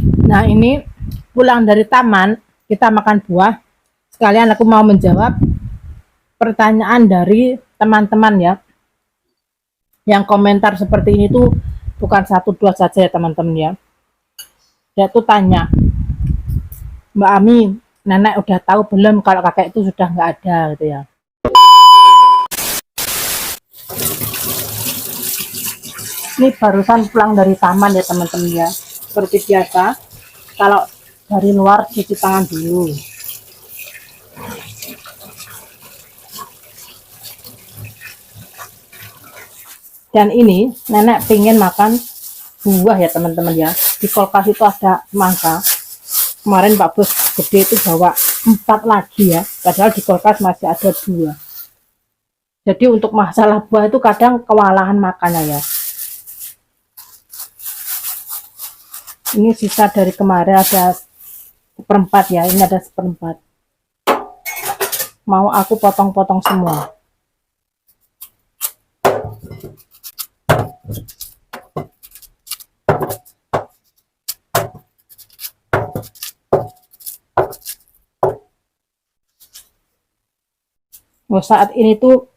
Nah, ini pulang dari taman, kita makan buah. Sekalian aku mau menjawab pertanyaan dari teman-teman ya. Yang komentar seperti ini tuh bukan satu dua saja ya teman-teman ya. Dia tuh tanya, Mbak Ami, nenek udah tahu belum kalau kakek itu sudah nggak ada gitu ya. Ini barusan pulang dari taman ya teman-teman ya. Seperti biasa, kalau dari luar cuci tangan dulu. Dan ini nenek pingin makan buah ya teman-teman ya. Di kulkas itu ada semangka. Kemarin Pak Bos gede itu bawa 4 lagi ya. Padahal di kulkas masih ada 2. Jadi untuk masalah buah itu kadang kewalahan makannya ya. Ini sisa dari kemarin ada seperempat ya. Ini ada seperempat. Mau aku potong-potong semua. Oh, saat ini tuh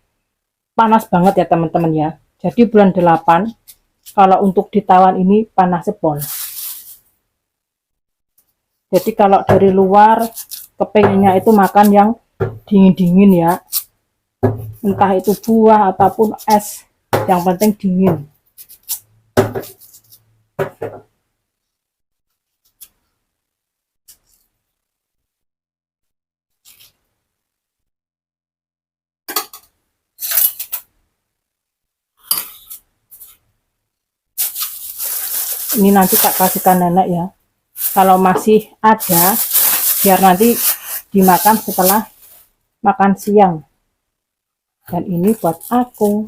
panas banget ya teman-teman ya. Jadi bulan 8 kalau untuk di Taiwan ini panas sepol. Jadi kalau dari luar kepengennya itu makan yang dingin-dingin ya. Entah itu buah ataupun es, yang penting dingin. Ini nanti tak kasihkan nenek ya. Kalau masih ada, biar nanti dimakan setelah makan siang. Dan ini buat aku.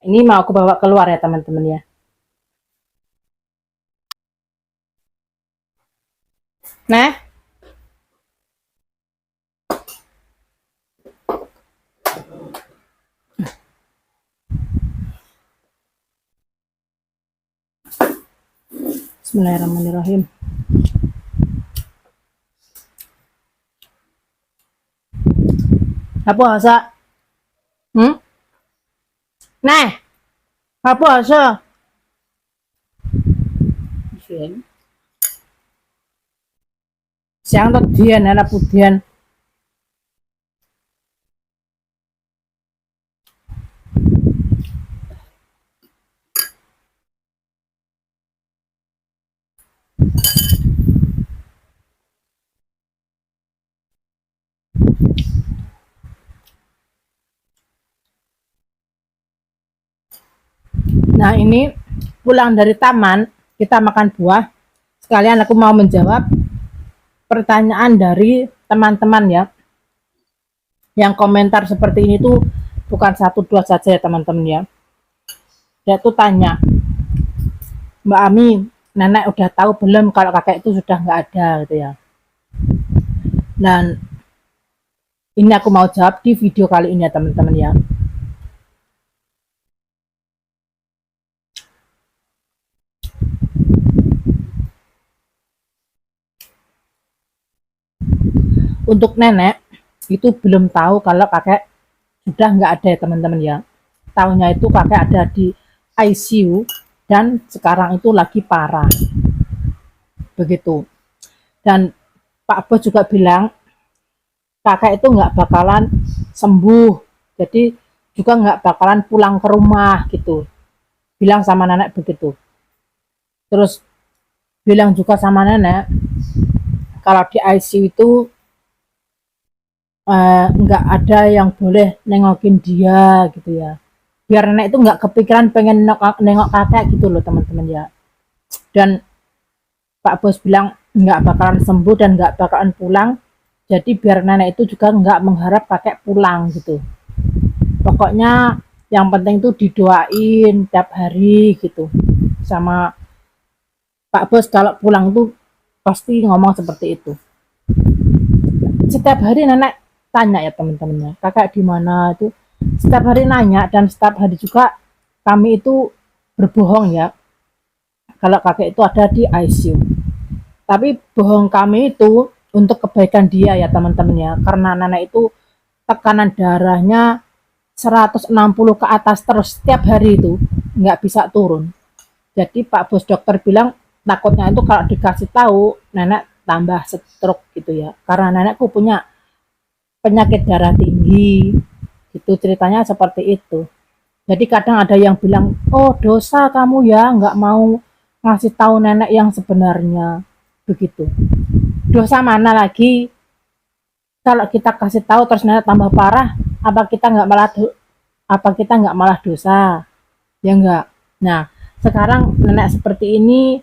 Ini mau aku bawa keluar ya teman-teman ya. Nah, Bismillahirrahmanirrahim. Apa asa? Nah, apa asa? Siang tuh dian, anak pudian. Nah, ini pulang dari taman, kita makan buah. Sekalian aku mau menjawab pertanyaan dari teman-teman ya. Yang komentar seperti ini tuh bukan satu dua saja ya teman-teman ya. Dia tuh tanya, Mbak Ami, nenek udah tahu belum kalau kakek itu sudah nggak ada gitu ya. Dan ini aku mau jawab di video kali ini ya teman-teman ya. Untuk nenek itu belum tahu kalau kakek sudah nggak ada ya teman-teman ya. Tahunya itu kakek ada di ICU dan sekarang itu lagi parah. Begitu. Dan Pak Bos juga bilang kakek itu nggak bakalan sembuh. Jadi juga nggak bakalan pulang ke rumah gitu. Bilang sama nenek begitu. Terus bilang juga sama nenek kalau di ICU itu nggak ada yang boleh nengokin dia gitu ya, biar nenek itu nggak kepikiran pengen nengok kakek gitu loh teman-teman ya. Dan Pak Bos bilang nggak bakalan sembuh dan nggak bakalan pulang. Jadi biar nenek itu juga nggak mengharap kakek pulang gitu. Pokoknya yang penting tuh didoain tiap hari gitu. Sama Pak Bos kalau pulang tuh pasti ngomong seperti itu. Setiap hari nenek tanya ya teman-temannya, kakak di mana itu. Setiap hari nanya dan setiap hari juga kami itu berbohong ya kalau kakek itu ada di ICU. Tapi bohong kami itu untuk kebaikan dia ya teman-teman ya. Karena nenek itu tekanan darahnya 160 ke atas terus setiap hari itu nggak bisa turun. Jadi Pak Bos dokter bilang takutnya itu kalau dikasih tahu nenek tambah stroke gitu ya. Karena nenekku punya penyakit darah tinggi. Itu ceritanya seperti itu. Jadi kadang ada yang bilang, oh dosa kamu ya nggak mau ngasih tahu nenek yang sebenarnya begitu. Dosa mana lagi kalau kita kasih tahu terus nenek tambah parah? Apa kita nggak malah dosa? Ya enggak. Nah sekarang nenek seperti ini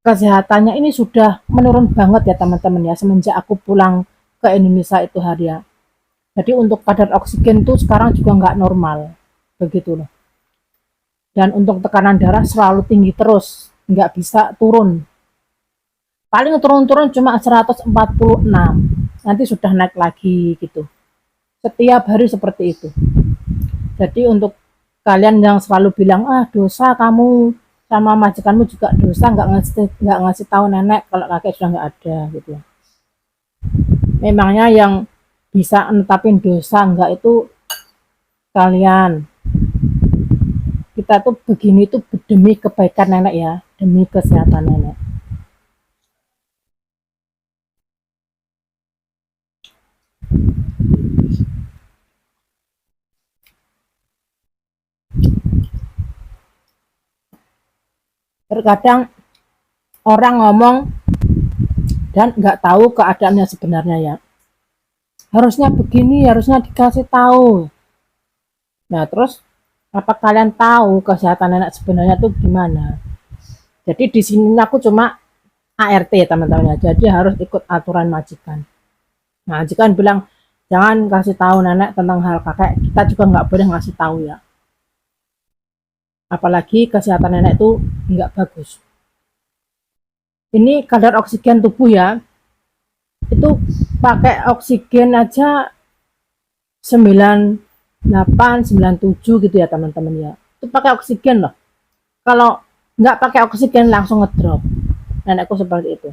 kesehatannya ini sudah menurun banget ya teman-teman ya semenjak aku pulang ke Indonesia itu hari ya. Jadi untuk kadar oksigen tuh sekarang juga nggak normal begitu loh. Dan untuk tekanan darah selalu tinggi terus, nggak bisa turun. Paling turun-turun cuma 146, nanti sudah naik lagi gitu. Setiap hari seperti itu. Jadi untuk kalian yang selalu bilang dosa kamu sama majikanmu juga dosa nggak ngasih tahu nenek kalau kakek sudah nggak ada gitu. Memangnya yang bisa netapin dosa enggak itu kalian. Kita tuh begini tuh demi kebaikan nenek ya, demi kesehatan nenek. Terkadang orang ngomong dan nggak tahu keadaannya sebenarnya ya. Harusnya begini, harusnya dikasih tahu. Nah terus apa kalian tahu kesehatan nenek sebenarnya tuh gimana? Jadi di sini aku cuma ART ya teman-teman ya. Jadi harus ikut aturan majikan. Majikan bilang jangan kasih tahu nenek tentang hal kakek. Kita juga nggak boleh ngasih tahu ya. Apalagi kesehatan nenek itu nggak bagus. Ini kadar oksigen tubuh ya. Itu pakai oksigen aja 98, 97 gitu ya teman-teman ya. Itu pakai oksigen loh. Kalau nggak pakai oksigen langsung ngedrop. Nenekku seperti itu.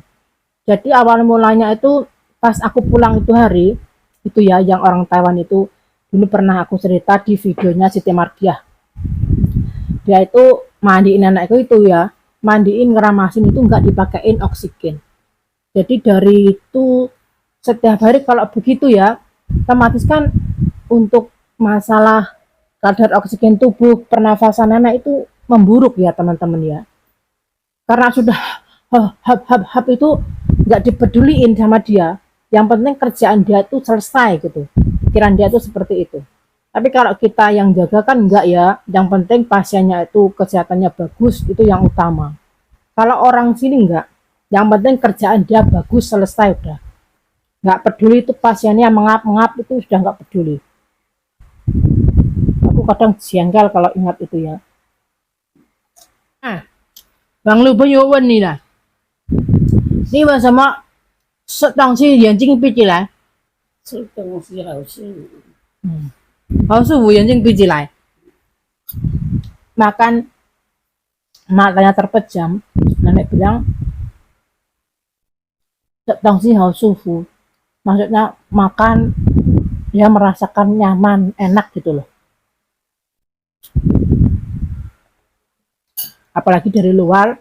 Jadi awal mulanya itu pas aku pulang itu hari itu ya yang orang Taiwan itu dulu pernah aku cerita di videonya Siti Mardiah. Dia itu mandiin nenekku itu ya, mandiin ngeramasin itu nggak dipakein oksigen. Jadi dari itu setiap hari kalau begitu ya, otomatis kan untuk masalah kadar oksigen tubuh pernafasan nenek itu memburuk ya teman-teman ya. Karena sudah hap itu nggak dipeduliin sama dia. Yang penting kerjaan dia itu selesai gitu. Pikiran dia itu seperti itu. Tapi kalau kita yang jaga kan enggak ya. Yang penting pasiennya itu kesehatannya bagus, itu yang utama. Kalau orang sini enggak. Yang penting kerjaan dia bagus, selesai udah. Nggak peduli itu pasiennya mengap-ngap itu sudah nggak peduli. Aku kadang jengkel kalau ingat itu ya. Nah, Bang Lu yo wen ni lah，你为什么东西眼睛闭起来？吃东西好舒服。嗯，好舒服，眼睛闭起来。Makan matanya terpejam, nenek bilang tongsi hao sufu. Maksudnya makan dia merasakan nyaman, enak gitu loh. Apalagi dari luar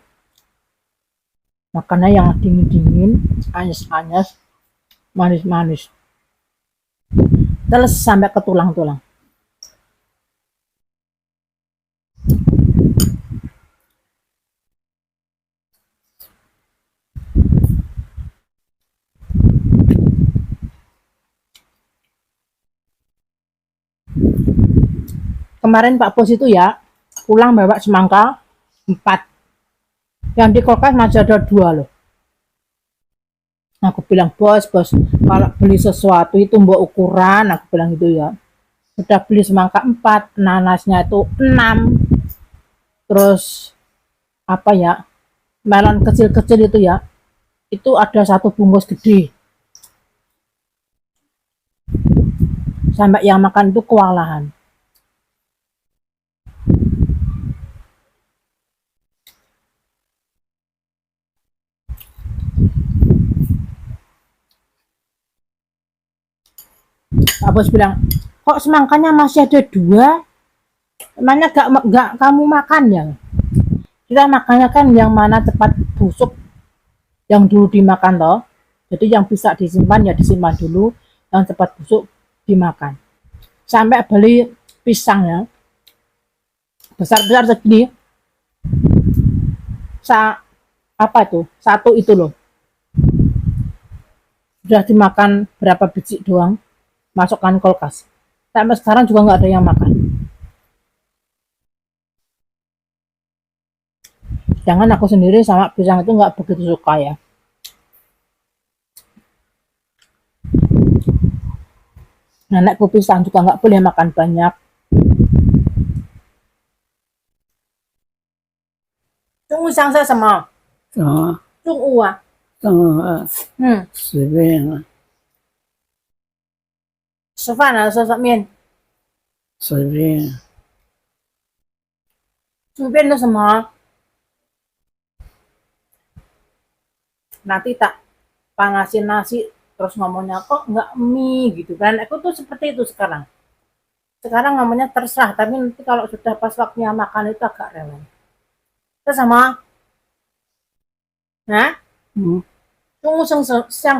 makannya yang dingin-dingin, anyes-anyes, manis-manis. Terus sampai ke tulang-tulang. Kemarin Pak Bos itu ya pulang bawa semangka 4. Yang di kulkas masih ada 2 loh. Aku bilang, bos, kalau beli sesuatu itu mbok ukuran, aku bilang gitu ya. Udah beli semangka 4, nanasnya itu 6, terus apa ya, melon kecil-kecil itu ya, itu ada satu bungkus gede. Sampai yang makan itu kewalahan. Pak bos bilang, kok semangkanya masih ada 2? Emangnya gak kamu makan ya? Kita makannya kan yang mana cepat busuk, yang dulu dimakan toh. Jadi yang bisa disimpan ya disimpan dulu, yang cepat busuk dimakan. Sampai beli pisangnya besar-besar segini, apa itu? Satu itu loh. Sudah dimakan berapa biji doang, masukkan kulkas. Sampai sekarang juga nggak ada yang makan. Jangan aku sendiri sama pisang itu nggak begitu suka ya. Nenekku pisang juga nggak boleh makan banyak. Tunggu sang saya sama. 什么 Tunggu ah. 随便啊，吃饭了，吃面。随便。随便的什么？ Nanti tak panasin nasi terus ngomongnya kok nggak mie gitu kan. Aku tuh seperti itu sekarang. Sekarang ngomongnya terserah, tapi nanti kalau sudah pas waktunya makan itu agak rewel. Terus sama? Nah? 中午想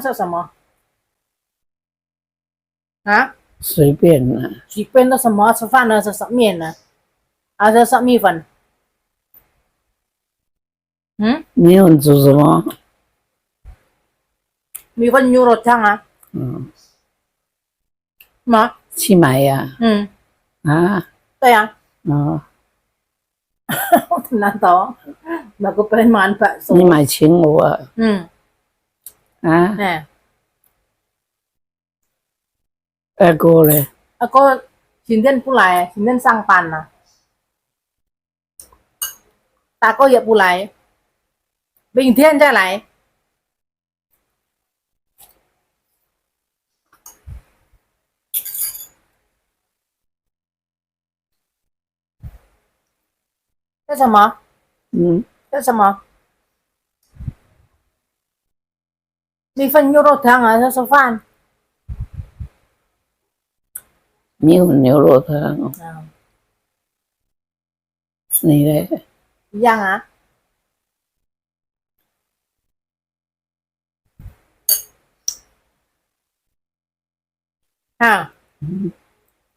吃什么？啊？随便啊，随便的什么？吃饭呢？是吃面呢？还是吃米粉？你要煮什么？米粉牛肉汤啊？吗？去买呀？啊？对呀。啊？难道aku pengen makan bakso？你买请我啊？啊？哥嘞？Aku 今天不来，今天上班了。大哥也不来，明天再来。这什么？这什么？米粉牛肉汤还是吃饭？米粉牛肉汤。你嘞？一样啊。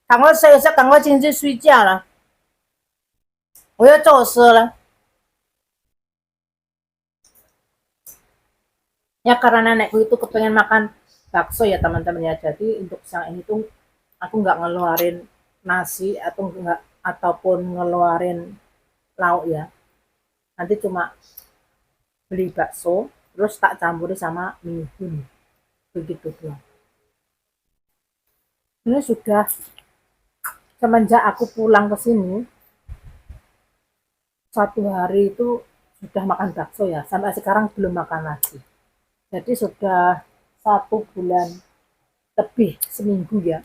赶快吃一下，赶快进去睡觉了。我要做事了。Ya karena nenekku itu kepengen makan bakso ya teman-teman ya. Jadi untuk siang ini tuh aku nggak ngeluarin nasi atau nggak ataupun ngeluarin lauk ya. Nanti cuma beli bakso terus tak campuri sama mihun. Begitu doang. Ini sudah semenjak aku pulang ke sini 1 hari itu sudah makan bakso ya. Sampai sekarang belum makan lagi. Jadi sudah 1 bulan lebih, seminggu ya.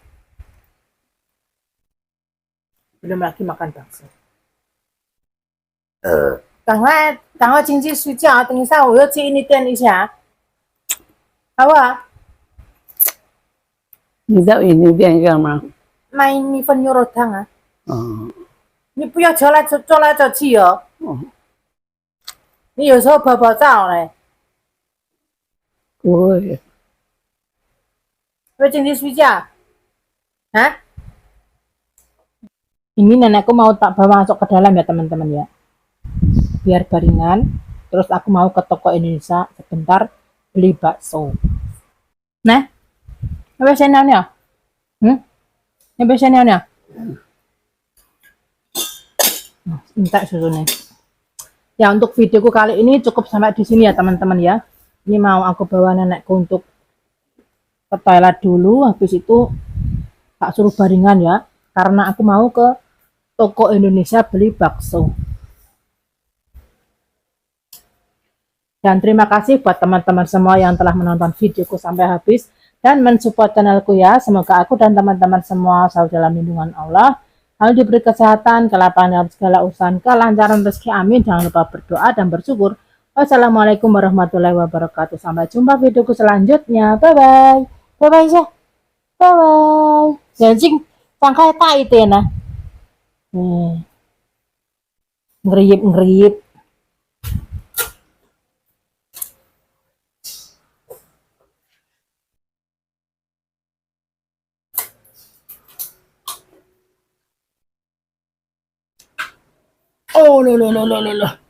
Belum lagi makan bakso. 赶快进去睡觉，等一下我要去你店一下，好不好？你到饮料店干嘛？买米粉牛肉汤啊。你不要走来走去哦。你有时候跑照嘞。不会。会进去睡觉？Ini nenekku mau tak bawa masuk ke dalam ya teman-teman ya. Biar baringan. Terus aku mau ke toko Indonesia sebentar beli bakso. Nah, apa sih nanya? Apa sih nanya? Minta susunya. Ya untuk videoku kali ini cukup sampai di sini ya teman-teman ya. Ini mau aku bawa nenekku untuk ke toilet dulu, habis itu tak suruh baringan ya, karena aku mau ke toko Indonesia beli bakso. Dan terima kasih buat teman-teman semua yang telah menonton videoku sampai habis dan mensupport channelku ya. Semoga aku dan teman-teman semua selalu dalam lindungan Allah, selalu diberi kesehatan, kelapangan dalam segala urusan, kelancaran rezeki, amin. Jangan lupa berdoa dan bersyukur. Wassalamualaikum warahmatullahi wabarakatuh. Sampai jumpa videoku selanjutnya. Bye bye. Bye bye ya. Bye bye. Janjing sangka tak itu ya nah. Ngeriyip ngeriyip. Oh, loh, loh, loh, loh, loh.